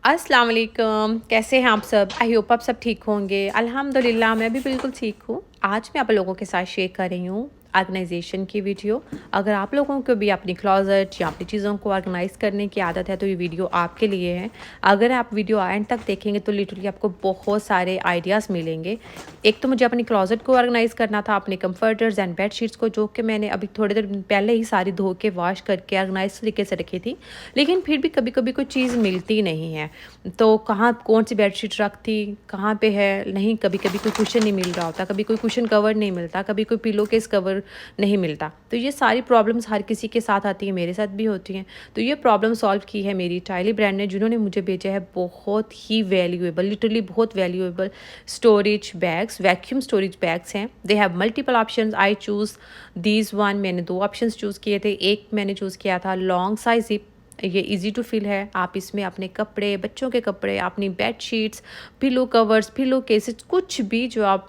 अस्सलाम वालेकुम, कैसे हैं आप सब? आई होप आप सब ठीक होंगे। अल्हम्दुलिल्लाह मैं भी बिल्कुल ठीक हूँ। आज मैं आप लोगों के साथ शेयर कर रही हूँ ऑर्गेनाइजेशन की वीडियो। अगर आप लोगों को भी अपनी क्लोजेट या अपनी चीज़ों को ऑर्गेनाइज़ करने की आदत है तो ये वीडियो आपके लिए है। अगर आप वीडियो एंड तक देखेंगे तो लिटरली आपको बहुत सारे आइडियाज़ मिलेंगे। एक तो मुझे अपनी क्लोजेट को ऑर्गेनाइज़ करना था, अपने कंफर्टर्स एंड बेडशीट्स को, जो कि मैंने अभी थोड़ी देर पहले ही सारी धो के वॉश करके ऑर्गेनाइज तरीके से रखी थी। लेकिन फिर भी कभी कभी कोई चीज़ मिलती नहीं है, तो कहाँ कौन सी बेडशीट रख थी, कहाँ पे है, नहीं, कभी कभी कोई कुशन नहीं मिल रहा होता, कभी कोई कुशन कवर नहीं मिलता, कभी कोई पिलो केस कवर नहीं मिलता। तो ये सारी प्रॉब्लम्स हर किसी के साथ आती हैं, मेरे साथ भी होती हैं। तो ये प्रॉब्लम सॉल्व की है मेरी टाइली ब्रांड ने, जिन्होंने मुझे भेजा है बहुत ही वैल्यूएबल, लिटरली बहुत valuable storage bags, vacuum storage bags हैं। They have multiple options. I choose these one. मैंने दो ऑप्शंस चूज़ किए थे। एक मैंने चूज़ किया था लॉन्ग साइज जिप। ये इजी टू फिल है। आप इसमें अपने कपड़े, बच्चों के कपड़े, अपनी bed sheets, pillow covers, pillow cases, कुछ भी जो आप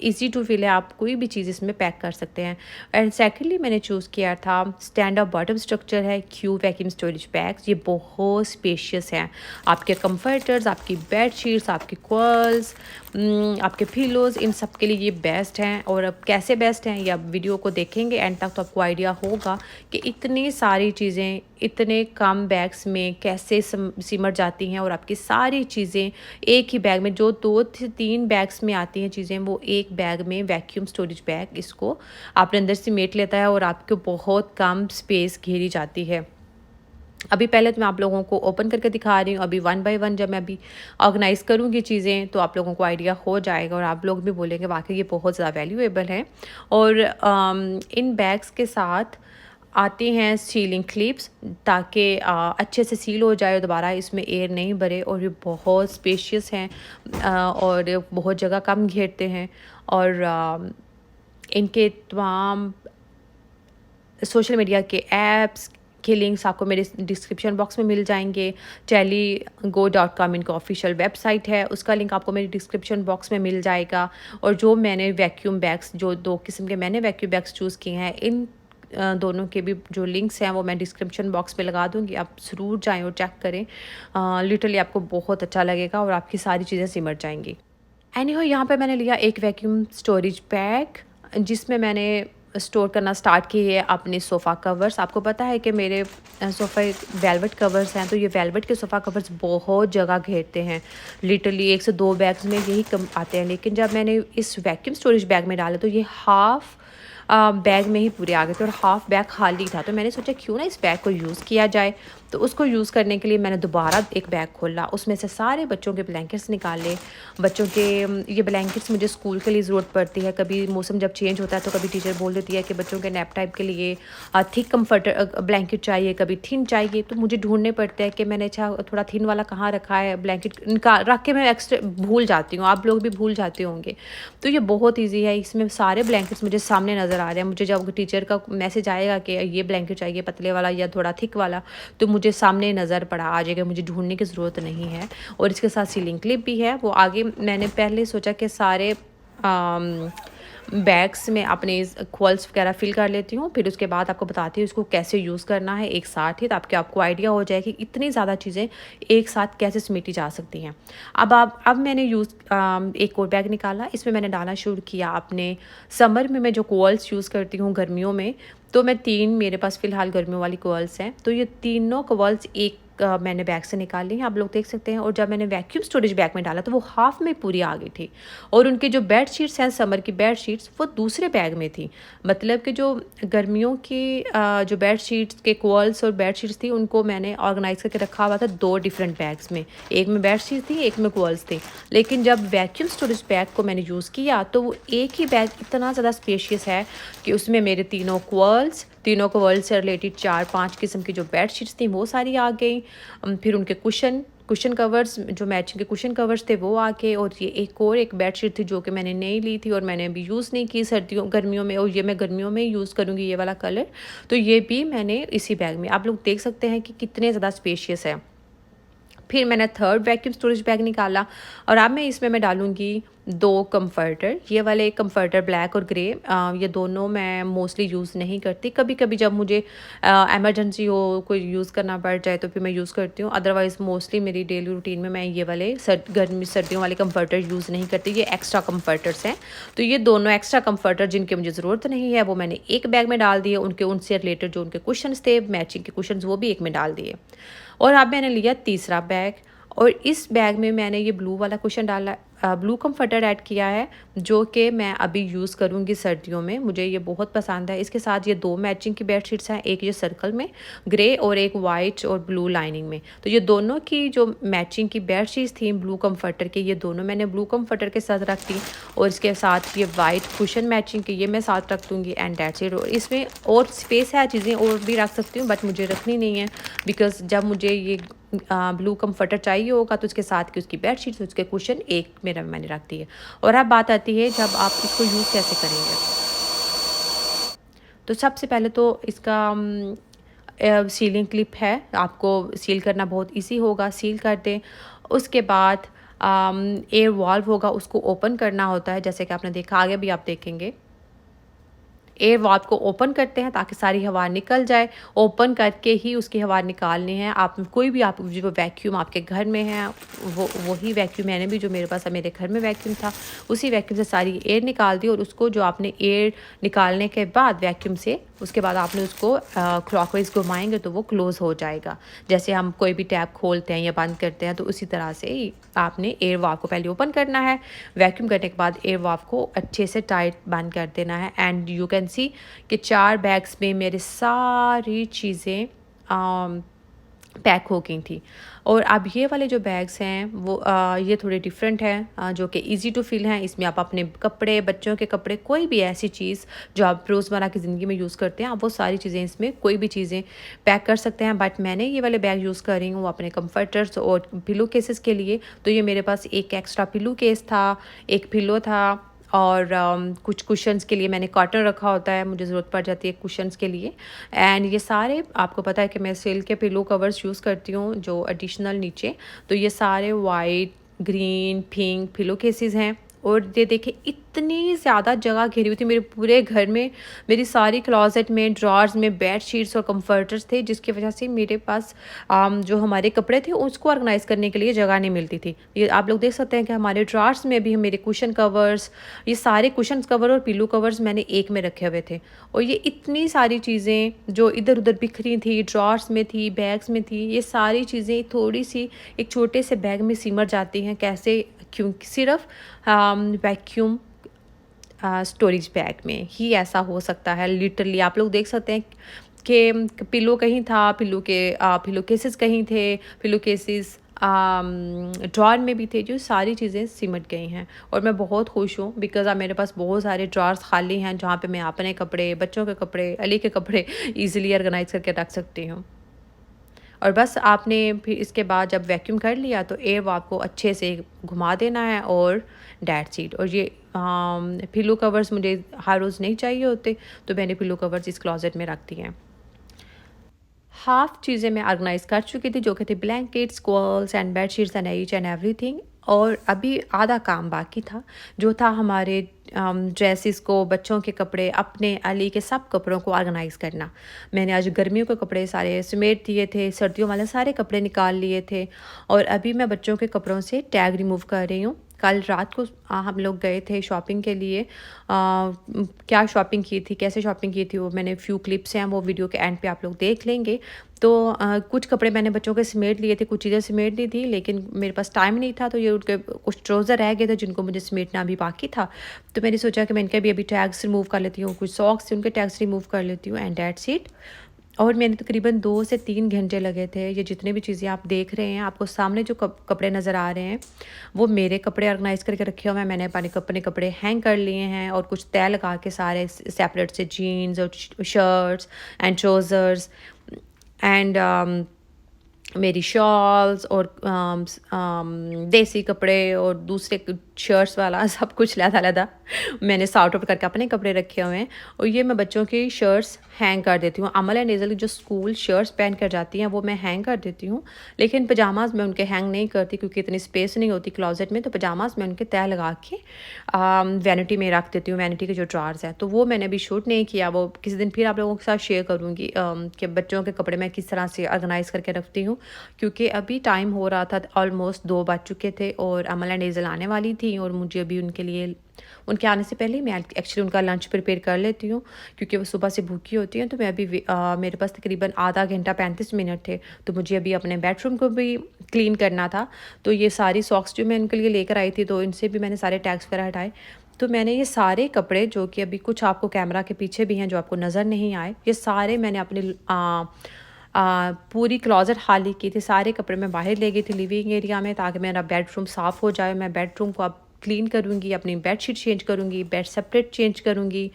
इजी टू फिल है, आप कोई भी चीज़ इसमें पैक कर सकते हैं। एंड सेकेंडली मैंने चूज़ किया था स्टैंड अप बॉटम स्ट्रक्चर है क्यू वैक्यूम स्टोरेज बैग्स। ये बहुत स्पेशियस हैं। आपके कंफर्टर्स, आपकी बेड शीट्स, आपके क्वर्ल्स, आपके पिलोज़, इन सब के लिए ये बेस्ट हैं। और अब कैसे बेस्ट हैं ये आप वीडियो को देखेंगे एंड तक तो आपको आइडिया होगा कि इतनी सारी चीज़ें इतने कम बैग्स में कैसे सिमट जाती हैं। और आपकी सारी चीज़ें एक ही बैग में, जो 2 से 3 बैग्स में आती हैं चीज़ें, वो एक बैग में वैक्यूम स्टोरेज बैग इसको अपने अंदर समेट लेता है और आपको बहुत कम स्पेस घेरी जाती है। अभी पहले तो मैं आप लोगों को ओपन करके दिखा रही हूँ। अभी वन बाय वन जब मैं अभी ऑर्गेनाइज़ करूँगी चीज़ें तो आप लोगों को आइडिया हो जाएगा और आप लोग भी बोलेंगे वाकई ये बहुत ज़्यादा वैल्यूएबल है। और इन बैग्स के साथ आती हैं सीलिंग क्लिप्स, ताकि अच्छे से सील हो जाए और दोबारा इसमें एयर नहीं भरे। और ये बहुत स्पेशियस हैं और बहुत जगह कम घेरते हैं। और इनके तमाम सोशल मीडिया के ऐप्स के लिंक्स आपको मेरे डिस्क्रिप्शन बॉक्स में मिल जाएंगे। टेलीगो.com इनका ऑफिशियल वेबसाइट है, उसका लिंक आपको मेरे डिस्क्रिप्शन बॉक्स में मिल जाएगा। और जो मैंने वैक्यूम बैग्स, जो 2 किस्म के मैंने वैक्यूम बैग्स चूज़ किए हैं, इन दोनों के भी जो लिंक्स हैं वो मैं डिस्क्रिप्शन बॉक्स में लगा दूँगी। आप ज़रूर जाएँ और चेक करें। लिटरली आपको बहुत अच्छा लगेगा और आपकी सारी चीज़ें सिमट जाएंगी। एनीहो, यहाँ पे मैंने लिया एक वैक्यूम स्टोरेज बैग, जिसमें मैंने स्टोर करना स्टार्ट की है अपने सोफ़ा कवर्स। आपको पता है कि मेरे सोफ़ा वेलवेट कवर्स हैं, तो ये वेलवेट के सोफ़ा कवर्स बहुत जगह घेरते हैं। लिटरली 1 से 2 बैग्स में यही कम आते हैं। लेकिन जब मैंने इस वैक्यूम स्टोरेज बैग में डाला तो ये हाफ़ बैग में ही पूरे आ गए थे और हाफ़ बैग खाली था। तो मैंने सोचा क्यों ना इस बैग को यूज़ किया जाए। तो उसको यूज़ करने के लिए मैंने दोबारा एक बैग खोला, उसमें से सारे बच्चों के ब्लैंकेट्स निकाले। बच्चों के ये ब्लैंकेट्स मुझे स्कूल के लिए ज़रूरत पड़ती है। कभी मौसम जब चेंज होता है तो कभी टीचर बोल देती है कि बच्चों के नैप टाइप के लिए थिक कम्फर्ट ब्लैंकेट चाहिए, कभी थिन चाहिए। तो मुझे ढूंढने पड़ते हैं कि मैंने अच्छा थोड़ा थिन वाला कहाँ रखा है ब्लैंकेट, इनका रख के मैं एक्स्ट्रा भूल जाती हूँ। आप लोग भी भूल जाते होंगे। तो ये बहुत ईजी है। इसमें सारे ब्लैंकेट्स मुझे सामने नज़र आ रहे हैं। मुझे जब टीचर का मैसेज आएगा कि ये ब्लैंकेट चाहिए पतले वाला या थोड़ा थिक वाला, तो मुझे सामने नज़र पड़ा आ जाएगा, मुझे ढूंढने की ज़रूरत नहीं है। और इसके साथ सीलिंग क्लिप भी है। वो आगे मैंने पहले सोचा कि सारे बैग्स में अपने क्वल्स वगैरह फिल कर लेती हूँ, फिर उसके बाद आपको बताती हूँ इसको कैसे यूज़ करना है एक साथ ही, ताकि आपको आइडिया हो जाए कि इतनी ज़्यादा चीज़ें एक साथ कैसे समेटी जा सकती हैं। अब मैंने एक और बैग निकाला। इसमें मैंने डालना शुरू किया अपने समर में मैं जो क्वल्स यूज़ करती हूँ गर्मियों में। तो मैं 3 मेरे पास फ़िलहाल गर्मियों वाली क्वल्स हैं। तो ये तीनों क्वल्स एक मैंने बैग से निकाली हैं, आप लोग देख सकते हैं। और जब मैंने वैक्यूम स्टोरेज बैग में डाला तो वो हाफ़ में पूरी आ गई थी। और उनकी जो बेड शीट्स हैं, समर की बेड शीट्स, वो दूसरे बैग में थी। मतलब कि जो गर्मियों की जो बेड शीट्स के क्वल्स और बेड शीट्स थी, उनको मैंने ऑर्गेनाइज़ करके रखा हुआ था 2 डिफरेंट बैग्स में। एक में बेड शीट्स थी, एक में क्वल्स थी। लेकिन जब वैक्यूम स्टोरेज बैग को मैंने यूज़ किया तो वो एक ही बैग इतना ज़्यादा स्पेशियस है कि उसमें मेरे तीनों क्वल्स से रिलेटेड 4-5 किस्म की जो बेड शीट्स थी वो सारी आ गई। फिर उनके कुशन कवर्स, जो मैचिंग के कुशन कवर्स थे वो आ गए। और ये एक बेडशीट थी जो कि मैंने नई ली थी और मैंने अभी यूज़ नहीं की गर्मियों में, और ये मैं गर्मियों में यूज़ करूँगी ये वाला कलर। तो ये भी मैंने इसी बैग में, आप लोग देख सकते हैं कि कितने ज़्यादा स्पेशियस है। फिर मैंने थर्ड वैक्यूम स्टोरेज बैग निकाला और अब मैं इसमें मैं डालूँगी 2 कंफर्टर। ये वाले कंफर्टर ब्लैक और ग्रे, ये दोनों मैं मोस्टली यूज़ नहीं करती। कभी-कभी जब मुझे इमरजेंसी हो, कोई यूज़ करना पड़ जाए तो फिर मैं यूज़ करती हूँ। अदरवाइज़ मोस्टली मेरी डेली रूटीन में मैं ये वाले सर्दियों वाले कंफर्टर यूज़ नहीं करती। ये एक्स्ट्रा कंफर्टर्स हैं। तो ये दोनों एक्स्ट्रा कंफर्टर जिनकी मुझे ज़रूरत नहीं है वो मैंने एक बैग में डाल दिए। उनसे रिलेटेड जो उनके कुशन्स थे, मैचिंग के कुशन्स, वो भी एक में डाल दिए। और अब मैंने लिया तीसरा बैग और इस बैग में मैंने ये ब्लू वाला कुशन डाला, ब्लू कंफर्टर ऐड किया है जो कि मैं अभी यूज़ करूँगी सर्दियों में। मुझे ये बहुत पसंद है। इसके साथ ये 2 मैचिंग की बेडशीट्स हैं, एक ये सर्कल में ग्रे और एक वाइट और ब्लू लाइनिंग में। तो ये दोनों की जो मैचिंग की बेडशीट्स थी ब्लू कंफर्टर के, ये दोनों मैंने ब्लू कंफर्टर के साथ रख दी और इसके साथ ये वाइट कुशन मैचिंग के ये मैं साथ रख दूँगी एंड दैट्स इट। और इसमें और स्पेस है, चीज़ें और भी रख सकती हूँ बट मुझे रखनी नहीं है बिकॉज़ जब मुझे ये ब्लू कंफर्टर चाहिए होगा तो उसके साथ की उसकी बेडशीट्स, उसके कुशन एक मेरा मैंने रख दिए। और अब बात आती है जब आप इसको यूज़ कैसे करेंगे। तो सबसे पहले तो इसका सीलिंग क्लिप है, आपको सील करना बहुत इजी होगा, सील कर दें। उसके बाद एयर वाल्व होगा, उसको ओपन करना होता है जैसे कि आपने देखा, आगे भी आप देखेंगे। एयर वाल्व को ओपन करते हैं ताकि सारी हवा निकल जाए। ओपन करके ही उसकी हवा निकालनी है। आप कोई भी आप जो वैक्यूम आपके घर में है वो वही वैक्यूम, मैंने भी जो मेरे पास मेरे घर में वैक्यूम था उसी वैक्यूम से सारी एयर निकाल दी। और उसको जो आपने एयर निकालने के बाद वैक्यूम से, उसके बाद आपने उसको क्लॉकवाइज घुमाएंगे तो वो क्लोज़ हो जाएगा। जैसे हम कोई भी टैप खोलते हैं या बंद करते हैं तो उसी तरह से ही आपने एयर वाल्व को पहले ओपन करना है। वैक्यूम करने के बाद एयर वाल्व को अच्छे से टाइट बंद कर देना है। एंड यू कैन सी कि 4 बैग्स में मेरे सारी चीज़ें पैक हो गई थी। और अब ये वाले जो बैग्स हैं वो ये थोड़े डिफरेंट हैं, जो कि इजी टू फिल हैं। इसमें आप अपने कपड़े, बच्चों के कपड़े, कोई भी ऐसी चीज़ जो आप रोज़मर्रा की ज़िंदगी में यूज़ करते हैं, आप वो सारी चीज़ें इसमें कोई भी चीज़ें पैक कर सकते हैं। बट मैंने ये वाले बैग यूज़ कर रही हूँ अपने कंफर्टर्स और पिलो केसेस के लिए। तो ये मेरे पास एक एक्स्ट्रा पिलो केस था, एक पिलो था और कुछ कुशन्स के लिए मैंने कॉटन रखा होता है, मुझे ज़रूरत पड़ जाती है कुशन्स के लिए। एंड ये सारे आपको पता है कि मैं सिल्क के पिलो कवर्स यूज़ करती हूँ जो एडिशनल नीचे। तो ये सारे white, green, pink pillow cases हैं। और ये देखिए इतनी ज़्यादा जगह घेरी हुई थी मेरे पूरे घर में। मेरी सारी क्लॉजेट में, ड्रॉर्स में बेड शीट्स और कंफर्टर्स थे जिसकी वजह से मेरे पास जो हमारे कपड़े थे उसको ऑर्गेनाइज़ करने के लिए जगह नहीं मिलती थी। ये आप लोग देख सकते हैं कि हमारे ड्रॉर्स में भी मेरे कुशन कवर्स, ये सारे कुशन कवर और पिलो कवर्स मैंने एक में रखे हुए थे। और ये इतनी सारी चीज़ें जो इधर उधर बिखरी थी, ड्रॉर्स में थी, बैग्स में थी, ये सारी चीज़ें थोड़ी सी एक छोटे से बैग में सिमट जाती हैं। कैसे? क्योंकि सिर्फ वैक्यूम स्टोरेज बैग में ही ऐसा हो सकता है। लिटरली आप लोग देख सकते हैं कि पिलो कहीं था, पिलो केसेस कहीं थे, पिलो केसेस ड्रॉर में भी थे, जो सारी चीज़ें सिमट गई हैं। और मैं बहुत खुश हूँ बिकॉज़ अब मेरे पास बहुत सारे ड्रॉर्स खाली हैं जहाँ पे मैं अपने कपड़े, बच्चों के कपड़े, अली के कपड़े ईज़िली ऑर्गेनाइज़ करके रख सकती हूँ। और बस आपने फिर इसके बाद जब वैक्यूम कर लिया तो एयर वाल्व को अच्छे से घुमा देना है और दैट्स इट। और ये पिलो कवर्स मुझे हर रोज़ नहीं चाहिए होते तो मैंने पिलो कवर्स इस क्लोजेट में रख दिए हैं। हाफ़ चीज़ें मैं ऑर्गेनाइज़ कर चुकी थी जो कि थी blankets, quilts and bedsheets and each and everything. और अभी आधा काम बाकी था जो था हमारे ड्रेसेस को, बच्चों के कपड़े, अपने, अली के सब कपड़ों को ऑर्गेनाइज़ करना। मैंने आज गर्मियों के कपड़े सारे समेट दिए थे, सर्दियों वाले सारे कपड़े निकाल लिए थे और अभी मैं बच्चों के कपड़ों से टैग रिमूव कर रही हूँ। कल रात को हम लोग गए थे शॉपिंग के लिए। क्या शॉपिंग की थी, कैसे शॉपिंग की थी, वो मैंने फ्यू क्लिप्स हैं, वो वीडियो के एंड पे आप लोग देख लेंगे। तो कुछ कपड़े मैंने बच्चों के समेट लिए थे, कुछ चीज़ें समेट ली थी, लेकिन मेरे पास टाइम नहीं था तो ये उनके कुछ ट्राउज़र रह गए थे जिनको मुझे समेटना अभी बाकी था। तो मैंने सोचा कि मैं इनके भी अभी टैग्स रिमूव कर लेती हूँ, कुछ सॉक्स थे उनके टैग्स रिमूव कर लेती हूँ एंड दैट्स इट। और मैंने तकरीबन 2 से 3 घंटे लगे थे। ये जितने भी चीज़ें आप देख रहे हैं, आपको सामने जो कपड़े नज़र आ रहे हैं वो मेरे कपड़े ऑर्गेनाइज़ करके रखे हुए हैं। मैंने अपने कपड़े हैंग कर लिए हैं और कुछ तय लगा के सारे सेपरेट से जीन्स और शर्ट्स एंड ट्राउज़र्स एंड मेरी शॉल्स और देसी कपड़े और दूसरे शर्ट्स वाला सब कुछ लदा मैंने सॉर्ट आउट करके अपने कपड़े रखे हुए हैं। और ये मैं बच्चों की शर्ट्स हैंग कर देती हूँ। अमल एंड नेज़ल की जो स्कूल शर्ट्स पहन कर जाती हैं वो मैं हैंग कर देती हूँ, लेकिन पजामाज मैं उनके हैंग नहीं करती क्योंकि इतनी स्पेस नहीं होती क्लोजेट में। तो पजामाज मैं उनके तय लगा के वैनिटी में रख देती हूँ, वैनिटी के जो ड्रॉर्स हैं। तो वो मैंने अभी शूट नहीं किया, वो किसी दिन फिर आप लोगों के साथ शेयर करूँगी कि बच्चों के कपड़े मैं किस तरह से ऑर्गेनाइज़ करके रखती हूँ। क्योंकि अभी टाइम हो रहा था, ऑलमोस्ट 2 बज चुके थे और अमल एंड नेज़ल आने वाली थी और मुझे अभी उनके लिए, उनके आने से पहले ही मैं एक्चुअली उनका लंच प्रिपेयर कर लेती हूँ क्योंकि वो सुबह से भूखी होती हैं। तो मैं अभी मेरे पास तकरीबन आधा घंटा 35 मिनट थे, तो मुझे अभी अपने बेडरूम को भी क्लीन करना था। तो ये सारी सॉक्स जो मैं इनके लिए लेकर आई थी, तो इनसे भी मैंने सारे टैग्स वगैरह हटाए। तो मैंने ये सारे कपड़े जो कि अभी कुछ आपको कैमरा के पीछे भी हैं जो आपको नज़र नहीं आए, ये सारे मैंने अपने पूरी क्लोजेट खाली की थी। सारे कपड़े मैं बाहर ले गई थी लिविंग एरिया में ताकि मेरा बेडरूम साफ़ हो जाए। मैं बेडरूम को अब क्लीन करूँगी, अपनी बेडशीट चेंज करूँगी, बेड सेपरेट चेंज करूँगी,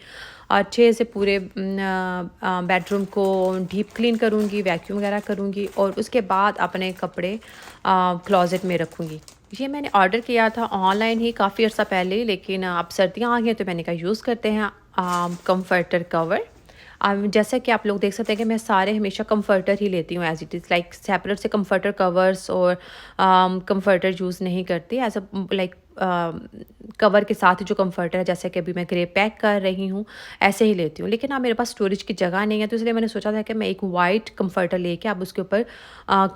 अच्छे से पूरे बेडरूम को डीप क्लीन करूँगी, वैक्यूम वगैरह करूँगी और उसके बाद अपने कपड़े क्लोजेट में रखूँगी। ये मैंने ऑर्डर किया था ऑनलाइन ही काफ़ी अर्सा पहले, लेकिन अब सर्दियाँ आ गई हैं तो मैंने कहा यूज़ करते हैं कम्फर्टर कवर। जैसा कि आप लोग देख सकते हैं कि मैं सारे हमेशा कम्फर्टर ही लेती हूँ as it is, like separate से कम्फर्टर कवर्स और कम्फर्टर यूज़ नहीं करती एज अ लाइक कवर के साथ जो कम्फर्टर है, जैसे कि अभी मैं ग्रे पैक कर रही हूँ ऐसे ही लेती हूँ। लेकिन अब मेरे पास स्टोरेज की जगह नहीं है, तो इसलिए मैंने सोचा था कि मैं एक वाइट कम्फर्टर लेके अब उसके ऊपर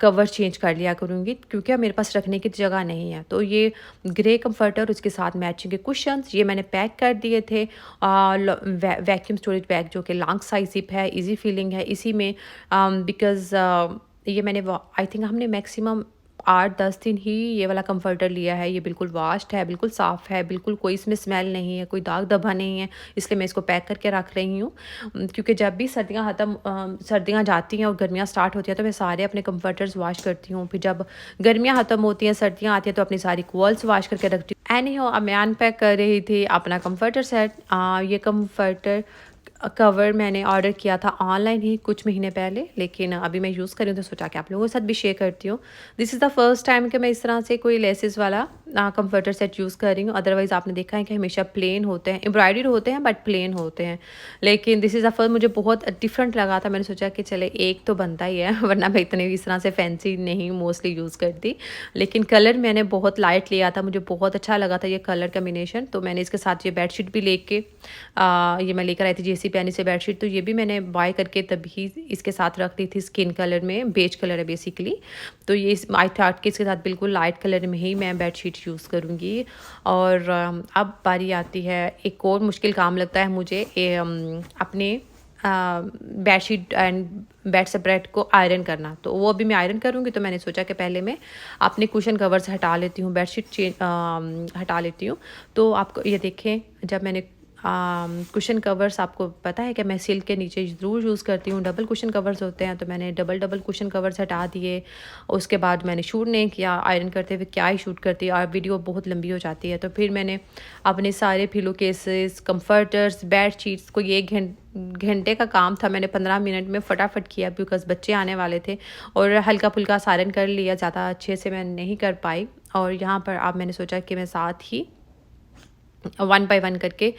कवर चेंज कर लिया करूँगी क्योंकि अब मेरे पास रखने की जगह नहीं है। तो ये ग्रे कम्फर्टर, उसके साथ मैचिंग के कुशन्स ये मैंने पैक कर दिए थे। वैक्यूम स्टोरेज बैग जो कि लॉन्ग साइज जिप है, इजी फीलिंग है, इसी में बिकॉज़ ये मैंने आई थिंक हमने मैक्सिमम 8-10 दिन ही ये वाला कम्फर्टर लिया है। ये बिल्कुल वॉश्ड है, बिल्कुल साफ़ है, बिल्कुल कोई इसमें स्मेल नहीं है, कोई दाग धब्बा नहीं है, इसलिए मैं इसको पैक करके रख रही हूँ। क्योंकि जब भी सर्दियाँ जाती हैं और गर्मियाँ स्टार्ट होती हैं तो मैं सारे अपने कम्फर्टर्स वॉश करती हूँ। फिर जब गर्मियाँ ख़त्म होती हैं, सर्दियाँ आती हैं तो अपनी सारी कॉल्स वॉश करके रखती हूँ। एनी हाउ, अब मैं अनपैक कर रही थी अपना कम्फर्टर सेट। ये कम्फर्टर कवर मैंने ऑर्डर किया था ऑनलाइन ही कुछ महीने पहले, लेकिन अभी मैं यूज़ कर रही हूँ तो सोचा कि आप लोगों के साथ भी शेयर करती हूँ। This is the first time कि मैं इस तरह से कोई लेसेस वाला कंफर्टर सेट यूज़ कर रही हूँ। अदरवाइज़ आपने देखा है कि हमेशा प्लेन होते हैं, एम्ब्रॉयडर्ड होते हैं बट प्लेन होते हैं। लेकिन दिस इज़ द फर्स्ट, मुझे बहुत डिफरेंट लगा था। मैंने सोचा कि चले एक तो बनता ही है वरना मैं इतने इस तरह से फैंसी नहीं मोस्टली यूज़ करती। लेकिन कलर मैंने बहुत लाइट लिया था, मुझे बहुत अच्छा लगा था ये कलर कम्बिनेशन। तो मैंने इसके साथ ये बेडशीट भी लेके ये मैं लेकर आई थी JC पहनी से बेडशीट। तो ये भी मैंने बाय करके तभी इसके साथ रख दी थी, स्किन कलर में, बेज कलर है बेसिकली। तो ये आई थॉट कि इसके साथ बिल्कुल लाइट कलर में ही मैं बेडशीट यूज़ करूँगी। और अब बारी आती है, एक और मुश्किल काम लगता है मुझे अपने बेडशीट एंड बेड स्प्रेड को आयरन करना। तो वो अभी मैं आयरन करूँगी, तो मैंने सोचा कि पहले मैं अपने कुशन कवर्स हटा लेती हूँ, बेडशीट हटा लेती हूँ। तो आपको ये देखें, जब मैंने कुशन कवर्स, आपको पता है कि मैं सिल्क के नीचे ज़रूर यूज़ करती हूँ, डबल कुशन कवर्स होते हैं, तो मैंने डबल कुशन कवर्स हटा दिए। उसके बाद मैंने शूट नहीं किया, आयरन करते हुए क्या ही शूट करती है और वीडियो बहुत लंबी हो जाती है। तो फिर मैंने अपने सारे pillow cases, comforters, bed sheets को ये घंटे का काम था, मैंने 15 मिनट में फटाफट किया बिकॉज़ बच्चे आने वाले थे और हल्का फुल्का सायरन कर लिया, ज़्यादा अच्छे से मैं नहीं कर पाई। और यहाँ पर अब मैंने सोचा कि मैं साथ ही 1 बाय 1 करके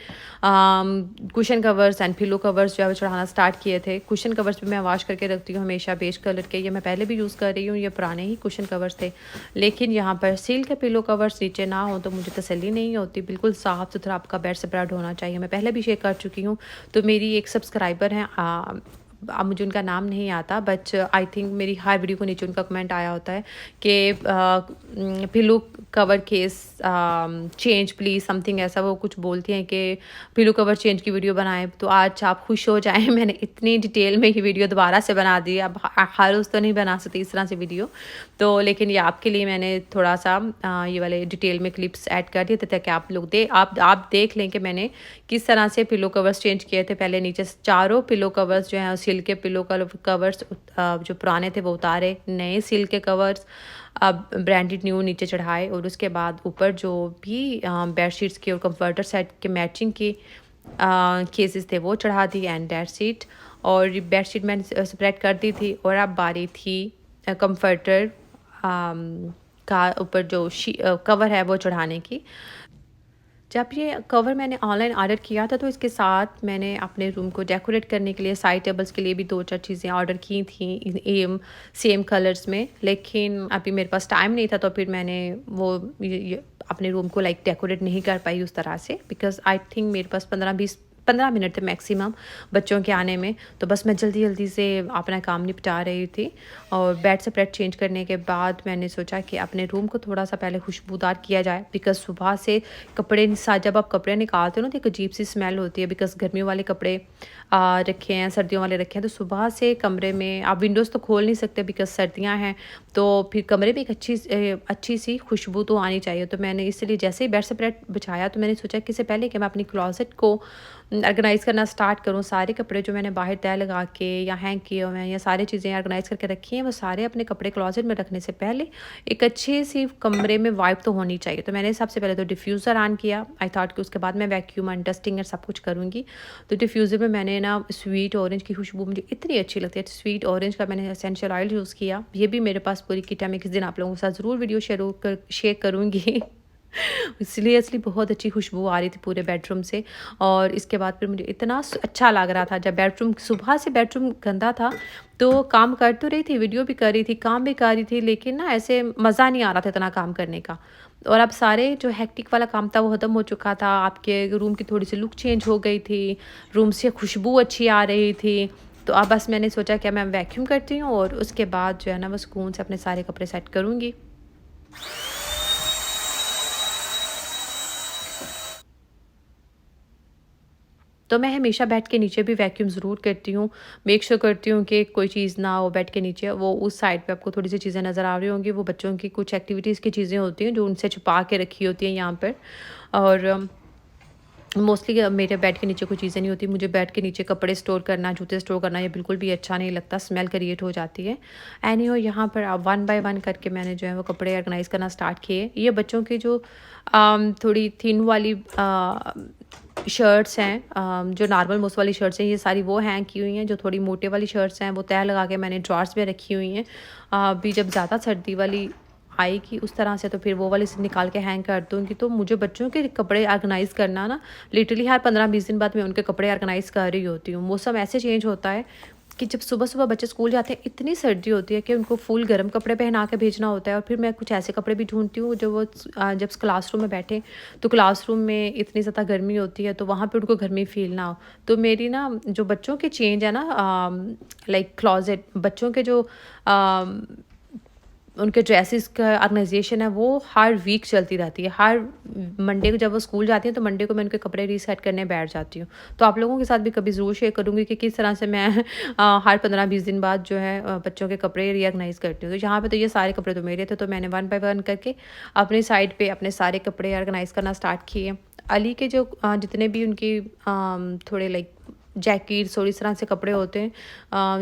cushion covers and pillow covers जो है चढ़ाना स्टार्ट किए थे। कुशन कवर्स भी मैं वॉश करके रखती हूँ हमेशा बेज कलर के, ये मैं पहले भी यूज़ कर रही हूँ, ये पुराने ही कुशन कवर्स थे। लेकिन यहाँ पर सिल्क के पिलो कवर्स नीचे ना हो तो मुझे तसल्ली नहीं होती, बिल्कुल साफ़ सुथरा आपका बेड स्प्रेड होना चाहिए। मैं पहले भी शेयर कर चुकी हूँ। तो मेरी एक सब्सक्राइबर हैं, अब मुझे उनका नाम नहीं आता, बट आई थिंक मेरी हर वीडियो को नीचे उनका कमेंट आया होता है कि pillow cover case change please, something ऐसा वो कुछ बोलती हैं कि पिलो कवर चेंज की वीडियो बनाएं। तो आज आप खुश हो जाएं, मैंने इतनी डिटेल में ये वीडियो दोबारा से बना दी। अब हर रोज़ तो नहीं बना सकती इस तरह से वीडियो, तो लेकिन ये आपके लिए मैंने थोड़ा सा ये वाले डिटेल में क्लिप्स ऐड कर दिए थे ताकि आप लोग आप देख लें कि मैंने किस तरह से पिलो कवर्स चेंज किए थे। पहले नीचे चारों पिलो कवर्स जो हैं सिल्क के पिलो कवर्स जो पुराने थे वो उतारे, नए सिल्क के कवर्स अब ब्रांडेड न्यू नीचे चढ़ाए और उसके बाद ऊपर जो भी बेडशीट्स के और कंफर्टर सेट के मैचिंग के केसेस थे वो चढ़ा दी एंड दैट्स इट। और बेडशीट मैंने स्प्रेड कर दी थी और अब बारी थी कंफर्टर का ऊपर जो कवर है वो चढ़ाने की। जब ये कवर मैंने ऑनलाइन ऑर्डर किया था तो इसके साथ मैंने अपने रूम को डेकोरेट करने के लिए साइड टेबल्स के लिए भी 2-4 चीज़ें ऑर्डर की थी सेम कलर्स में, लेकिन अभी मेरे पास टाइम नहीं था तो फिर मैंने वो ये अपने रूम को लाइक डेकोरेट नहीं कर पाई उस तरह से, बिकॉज़ आई थिंक मेरे पास 15 मिनट थे मैक्सिमम बच्चों के आने में। तो बस मैं जल्दी जल्दी से अपना काम निपटा रही थी और बेड स्प्रेड चेंज करने के बाद मैंने सोचा कि अपने रूम को थोड़ा सा पहले खुशबूदार किया जाए, बिकॉज़ सुबह से कपड़े जब आप कपड़े निकालते हो ना तो एक अजीब सी स्मेल होती है, बिकॉज़ गर्मियों वाले कपड़े रखे हैं, सर्दियों वाले रखे हैं, तो सुबह से कमरे में आप विंडोज़ तो खोल नहीं सकते बिकॉज़ सर्दियाँ हैं, तो फिर कमरे में एक अच्छी सी खुशबू तो आनी चाहिए। तो मैंने इसलिए जैसे ही बेड स्प्रेड बिछाया तो मैंने सोचा कि इससे पहले कि मैं अपनी क्लोज़ेट को ऑर्गेनाइज़ करना स्टार्ट करूँ, सारे कपड़े जो मैंने बाहर तह लगा के या हैंग किए हुए हैं या सारी चीज़ें ऑर्गेनाइज़ करके रखी हैं, वो सारे अपने कपड़े क्लोज़ेट में रखने से पहले एक अच्छी सी कमरे में वाइब तो होनी चाहिए। तो मैंने सबसे पहले तो डिफ्यूज़र ऑन किया। आई थॉट कि उसके बाद मैं वैक्यूम एंड डस्टिंग और सब कुछ करूँगी। तो डिफ्यूज़र में मैंने ना स्वीट ऑरेंज की खुशबू मुझे इतनी अच्छी लगती है, स्वीट ऑरेंज का मैंने एसेंशियल ऑयल यूज़ किया। ये भी मेरे पास पूरी किट है, मैं किसी दिन आप लोगों के साथ ज़रूर वीडियो शेयर करूँगी। सीरियसली बहुत अच्छी खुशबू आ रही थी पूरे बेडरूम से। और इसके बाद फिर मुझे इतना अच्छा लग रहा था जब बेडरूम सुबह से बेडरूम गंदा था, तो काम कर तो रही थी, वीडियो भी कर रही थी, काम भी कर रही थी, लेकिन ना ऐसे मज़ा नहीं आ रहा था इतना काम करने का। और अब सारे जो हेक्टिक वाला काम था वो ख़त्म हो चुका था, आपके रूम की थोड़ी सी लुक चेंज हो गई थी, रूम से खुशबू अच्छी आ रही थी। तो अब बस मैंने सोचा कि मैं वैक्यूम करती हूँ और उसके बाद जो है ना वो सुकून से अपने सारे कपड़े सेट करूँगी। तो मैं हमेशा बेड के नीचे भी वैक्यूम ज़रूर करती हूँ। मेक श्योर करती हूँ कि कोई चीज़ ना हो बेड के नीचे। वो उस साइड पे आपको थोड़ी सी चीज़ें नज़र आ रही होंगी, वो बच्चों की कुछ एक्टिविटीज़ की चीज़ें होती हैं जो उनसे छुपा के रखी होती हैं यहाँ पर। और मोस्टली मेरे बेड के नीचे कोई चीज़ें नहीं होती। मुझे बेड के नीचे कपड़े स्टोर करना, जूते स्टोर करना ये बिल्कुल भी अच्छा नहीं लगता, स्मेल क्रिएट हो जाती है। एनीहो यहाँ पर अब 1 बाय 1 करके मैंने जो है वो कपड़े ऑर्गेनाइज़ करना स्टार्ट किए। ये बच्चों की जो थोड़ी थिन वाली शर्ट्स हैं, जो नॉर्मल मोस्ट वाली शर्ट्स हैं, ये सारी वो हैंग की हुई हैं। जो थोड़ी मोटे वाली शर्ट्स हैं वो तह लगा के मैंने ड्रॉर्स में रखी हुई हैं। अभी जब ज़्यादा सर्दी वाली आएगी उस तरह से तो फिर वो वाली से निकाल के हैंग कर दूँगी। तो मुझे बच्चों के कपड़े ऑर्गेनाइज़ करना ना लिटरली हर 15-20 दिन बाद मैं उनके कपड़े ऑर्गेनाइज़ कर रही होती हूँ। मौसम ऐसे चेंज होता है कि जब सुबह-सुबह बच्चे स्कूल जाते हैं इतनी सर्दी होती है कि उनको फुल गर्म कपड़े पहना के भेजना होता है, और फिर मैं कुछ ऐसे कपड़े भी ढूँढती हूँ जो वो जब क्लासरूम में बैठे तो क्लासरूम में इतनी ज़्यादा गर्मी होती है तो वहाँ पे उनको गर्मी फ़ील ना हो। तो मेरी ना जो बच्चों के चेंज है ना, लाइक क्लॉज़ेट बच्चों के जो उनके ड्रेसेस का ऑर्गेनाइजेशन है वो हर वीक चलती रहती है। हर मंडे को जब वो स्कूल जाती हैं तो मंडे को मैं उनके कपड़े रीसेट करने बैठ जाती हूँ। तो आप लोगों के साथ भी कभी ज़रूर शेयर करूँगी कि किस तरह से मैं हर 15-20 दिन बाद जो है बच्चों के कपड़े रीऑर्गनाइज़ करती हूँ। तो यहाँ पे तो ये सारे कपड़े तो मेरे थे, तो मैंने 1 बाय 1 करके अपनी साइड पे अपने सारे कपड़े ऑर्गेनाइज़ करना स्टार्ट किए। अली के जो जितने भी उनकी थोड़े लाइक जैकेट्स और इस तरह से कपड़े होते हैं,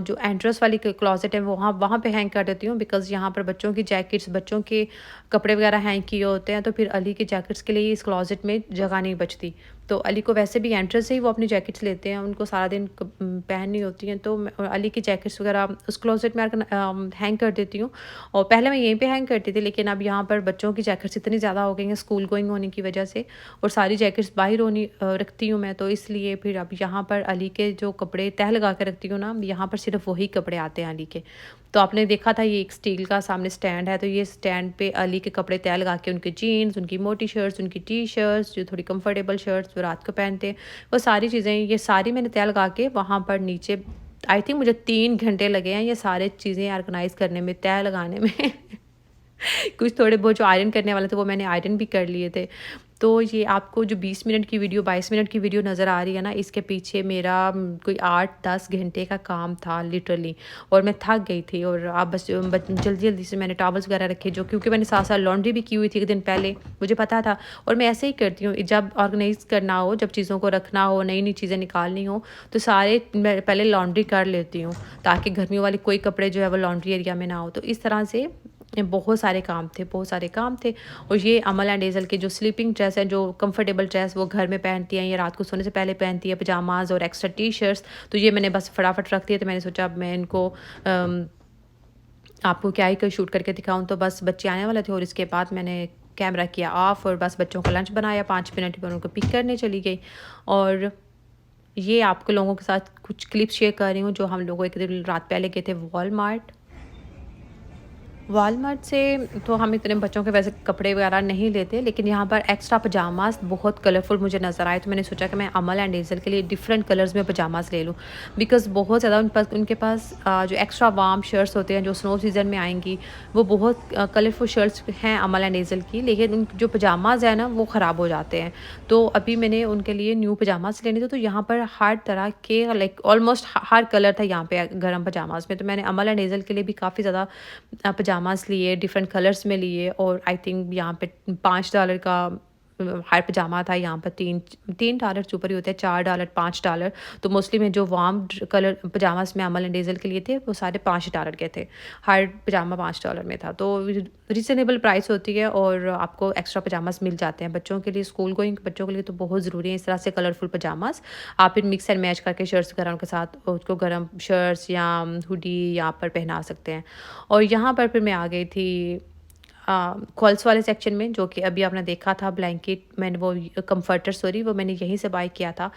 जो एंट्रेंस वाली क्लॉजेट है वहाँ वहाँ पे हैंग कर देती हूँ, बिकॉज़ यहाँ पर बच्चों की जैकेट्स बच्चों के कपड़े वगैरह हैंग किए होते हैं, तो फिर अली की जैकेट्स के लिए इस क्लॉजेट में जगह नहीं बचती। तो अली को वैसे भी एंट्रेंस से ही वो अपनी जैकेट्स लेते हैं, उनको सारा दिन पहननी होती हैं, तो अली की जैकेट्स वगैरह उस क्लॉजेट में हैंग कर देती हूँ। और पहले मैं यहीं पे हैंग करती थी, लेकिन अब यहाँ पर बच्चों की जैकेट्स इतनी ज़्यादा हो गई हैं स्कूल गोइंग होने की वजह से, और सारी जैकेट्स बाहर होनी रखती हूँ मैं, तो इसलिए फिर अब यहाँ पर अली के जो कपड़े तह लगा के रखती हूँ ना, यहाँ पर सिर्फ वही कपड़े आते हैं अली के। तो आपने देखा था ये एक स्टील का सामने स्टैंड है, तो ये स्टैंड पे अली के कपड़े तय लगा के उनके जीन्स, उनकी मोटी शर्ट्स, उनकी टी शर्ट्स, जो थोड़ी कंफर्टेबल शर्ट्स वो रात को पहनते हैं, वो सारी चीज़ें ये सारी मैंने तय लगा के वहाँ पर नीचे आई थिंक मुझे 3 घंटे लगे हैं ये सारे चीज़ें ऑर्गेनाइज़ करने में, तय लगाने में। कुछ थोड़े बहुत जो आयरन करने वाले थे वो मैंने आयरन भी कर लिए थे। तो ये आपको जो 20 मिनट की वीडियो 22 मिनट की वीडियो नज़र आ रही है ना, इसके पीछे मेरा कोई 8-10 घंटे का काम था लिटरली, और मैं थक गई थी। और आप बस जल्दी-जल्दी से मैंने टॉवल्स वगैरह रखे, जो क्योंकि मैंने साथ-साथ लॉन्ड्री भी की हुई थी एक दिन पहले, मुझे पता था। और मैं ऐसे ही करती हूँ जब ऑर्गेनाइज़ करना हो, जब चीज़ों को रखना हो, नई-नई चीज़ें निकालनी हो, तो सारे मैं पहले लॉन्ड्री कर लेती हूँ, ताकि गर्मियों वाले कोई कपड़े जो है वो लॉन्ड्री एरिया में ना हो। तो इस तरह से बहुत सारे काम थे, बहुत सारे काम थे। और ये अमल एंड एज़ल की जो स्लीपिंग ड्रेस है, जो कंफर्टेबल ड्रेस वो घर में पहनती हैं, ये रात को सोने से पहले पहनती है, पजामाज और एक्स्ट्रा टी शर्ट्स, तो ये मैंने बस फटाफट रख दिया। तो मैंने सोचा अब मैं इनको आपको क्या ही शूट करके दिखाऊं, तो बस बच्चे आने वाले थे और इसके बाद मैंने कैमरा किया ऑफ और बस बच्चों का लंच बनाया, 5 मिनट में उनको पिक करने चली गई। और ये आपको लोगों के साथ कुछ क्लिप्स शेयर कर रही हूँ जो हम लोग एक दिन रात पहले गए थे वॉलमार्ट। वॉलमार्ट से तो हम इतने बच्चों के वैसे कपड़े वगैरह नहीं लेते, लेकिन यहाँ पर एक्स्ट्रा पजामास बहुत कलरफुल मुझे नज़र आए, तो मैंने सोचा कि मैं अमल एंड हेज़ल के लिए डिफरेंट कलर्स में पजामास ले लूँ। बिकॉज़ बहुत ज़्यादा उनके पास जो एक्स्ट्रा वार्म शर्ट्स होते हैं जो स्नो सीज़न में आएंगी, वो बहुत कलरफुल शर्ट्स हैं अमल एंड हेज़ल की, लेकिन उन जो पजामाज हैं ना वो ख़राब हो जाते हैं। तो अभी मैंने उनके लिए न्यू पजामास लेने थे, तो यहाँ पर हर तरह के लाइक ऑलमोस्ट हर कलर था यहाँ पे गर्म पजामास में। तो मैंने अमल एंड हेज़ल के लिए भी काफ़ी ज़्यादा पजामास लिए, डिफरेंट कलर्स में लिए, और आई थिंक यहाँ पे $5 का हर पजामा था। यहाँ पर $3 से ऊपर ही होते हैं, $4 $5। तो मोस्टली मैं जो वार्म कलर पजामास में अमल एंड हेज़ल के लिए थे वो सारे $5 के थे। हर पजामा $5 में था, तो रिजनेबल प्राइस होती है और आपको एक्स्ट्रा पजामास मिल जाते हैं बच्चों के लिए। स्कूल गोइंग बच्चों के लिए तो बहुत ज़रूरी है इस तरह से कलरफुल पजामास। आप फिर मिक्स एंड मैच करके शर्ट्स वगैरह के साथ उसको गर्म शर्ट्स या हुडी यहाँ पर पहना सकते हैं। और यहाँ पर फिर मैं आ गई थी कॉल्स वाले सेक्शन में, जो कि अभी आपने देखा था ब्लैंकेट, मैंने वो कंफर्टर सॉरी वो मैंने यहीं से बाय किया था।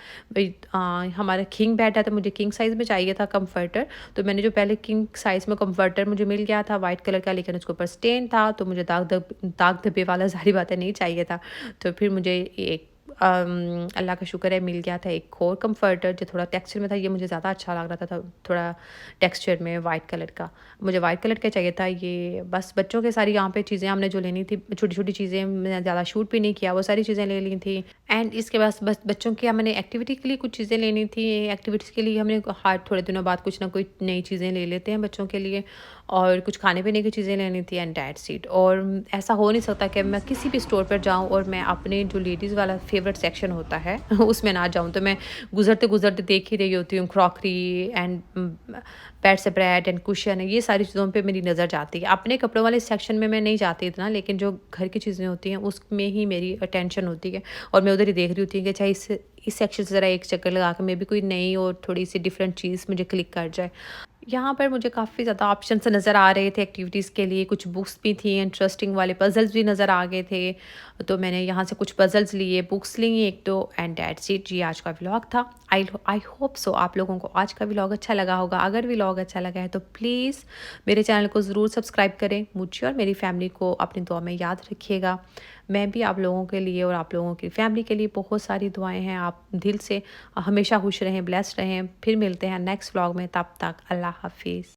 हमारा किंग बेड है तो मुझे किंग साइज़ में चाहिए था कंफर्टर, तो मैंने जो पहले किंग साइज़ में कंफर्टर मुझे मिल गया था वाइट कलर का, लेकिन उसके ऊपर स्टेन था, तो मुझे दाग धब्बे वाला ज़ाहिर बात है नहीं चाहिए था। तो फिर मुझे एक अल्लाह का शुक्र है मिल गया था एक और कंफर्टर जो थोड़ा टेक्सचर में था। ये मुझे ज़्यादा अच्छा लग रहा था थोड़ा टेक्सचर में वाइट कलर का, मुझे वाइट कलर का चाहिए था। ये बस बच्चों के सारी यहाँ पे चीज़ें हमने जो लेनी थी, छोटी छोटी चीज़ें, मैंने ज़्यादा शूट भी नहीं किया, वो सारी चीज़ें ले ली थी। एंड इसके बाद बस बच्चों की मैंने एक्टिविटी के लिए कुछ चीज़ें लेनी थी। एक्टिविटीज़ के लिए हमने हर थोड़े दिनों बाद कुछ ना कोई नई चीज़ें ले लेते हैं बच्चों के लिए, और कुछ खाने पीने की चीज़ें लेनी थी एंड दैट्स इट। और ऐसा हो नहीं सकता कि मैं किसी भी स्टोर पर जाऊँ और मैं अपने जो लेडीज़ वाला फेवरेट सेक्शन होता है उसमें ना जाऊँ। तो मैं गुजरते गुजरते देख ही रही होती हूँ, crockery and bed spread and cushion, ये सारी चीज़ों पे मेरी नज़र जाती है। अपने कपड़ों वाले सेक्शन में मैं नहीं जाती इतना, लेकिन जो घर की चीज़ें होती हैं उसमें ही मेरी अटेंशन होती है, और मैं उधर ही देख रही होती हूँ कि चाहे इस सेक्शन से ज़रा एक चक्कर लगा कर मे भी कोई नई और थोड़ी सी डिफरेंट चीज़ मुझे क्लिक कर जाए। यहाँ पर मुझे काफ़ी ज़्यादा ऑप्शंस नज़र आ रहे थे एक्टिविटीज़ के लिए, कुछ बुक्स भी थी, इंटरेस्टिंग वाले पज़ल्स भी नज़र आ गए थे, तो मैंने यहाँ से कुछ पज़ल्स लिए, बुक्स ली एक दो, एंड दैट्स इट। ये आज का व्लॉग था। आई होप सो आप लोगों को आज का व्लॉग अच्छा लगा होगा। अगर व्लॉग अच्छा लगा है तो प्लीज़ मेरे चैनल को ज़रूर सब्सक्राइब करें। मुझे और मेरी फैमिली को अपनी दुआ में याद रखिएगा। मैं भी आप लोगों के लिए और आप लोगों की फैमिली के लिए बहुत सारी दुआएं हैं। आप दिल से हमेशा खुश रहें, ब्लेस्ड रहें। फिर मिलते हैं नेक्स्ट व्लॉग में, तब तक अल्लाह हाफिज़।